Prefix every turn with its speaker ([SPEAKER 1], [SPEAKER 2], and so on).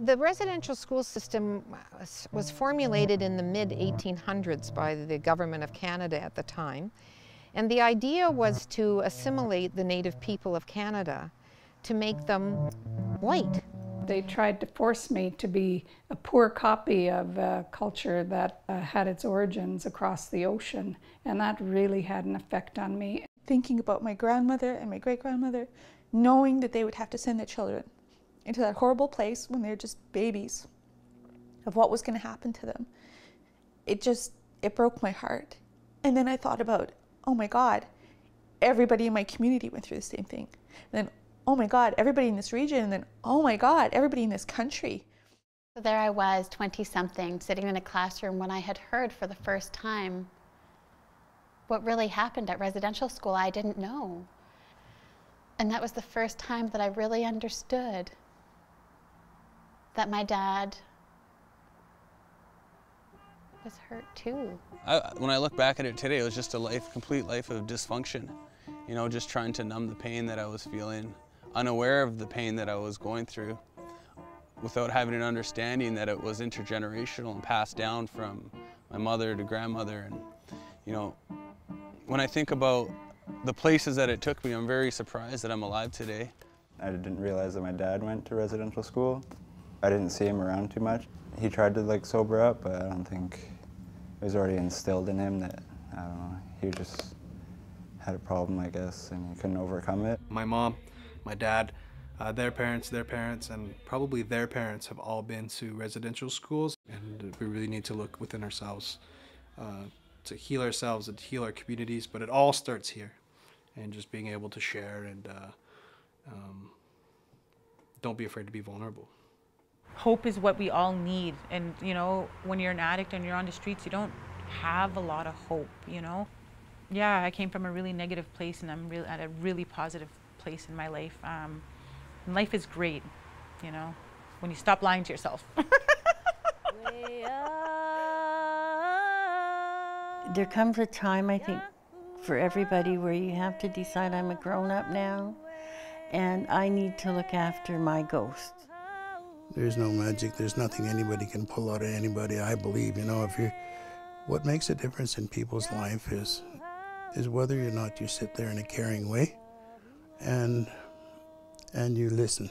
[SPEAKER 1] The residential school system was formulated in the mid-1800s by the Government of Canada at the time. And the idea was to assimilate the native people of Canada, to make them white.
[SPEAKER 2] They tried to force me to be a poor copy of a culture that had its origins across the ocean, and that really had an effect on me.
[SPEAKER 3] Thinking about my grandmother and my great-grandmother, knowing that they would have to send their children into that horrible place when they're just babies, of what was going to happen to them. It broke my heart. And then I thought about, oh my God, everybody in my community went through the same thing. And then, oh my God, everybody in this region, and then, oh my God, everybody in this country.
[SPEAKER 4] So there I was, 20-something, sitting in a classroom when I had heard for the first time what really happened at residential school. I didn't know. And that was the first time that I really understood that my dad was hurt too.
[SPEAKER 5] When I look back at it today, it was just a complete life of dysfunction. You know, just trying to numb the pain that I was feeling, unaware of the pain that I was going through, without having an understanding that it was intergenerational and passed down from my mother to grandmother. And, you know, when I think about the places that it took me, I'm very surprised that I'm alive today.
[SPEAKER 6] I didn't realize that my dad went to residential school. I didn't see him around too much. He tried to sober up, but I don't think it was already instilled in him that, I don't know, he just had a problem, I guess, and he couldn't overcome it.
[SPEAKER 7] My mom, my dad, their parents, and probably their parents have all been to residential schools, and we really need to look within ourselves to heal ourselves and heal our communities, but it all starts here, and just being able to share and don't be afraid to be vulnerable.
[SPEAKER 8] Hope is what we all need, and you know, when you're an addict and you're on the streets, you don't have a lot of hope, you know. Yeah, I came from a really negative place, and I'm really at a really positive place in my life. Life is great, you know, when you stop lying to yourself.
[SPEAKER 9] There comes a time, I think, for everybody where you have to decide, I'm a grown-up now, and I need to look after my ghost.
[SPEAKER 10] There's no magic. There's nothing anybody can pull out of anybody, I believe. You know, what makes a difference in people's life is whether or not you sit there in a caring way and you listen.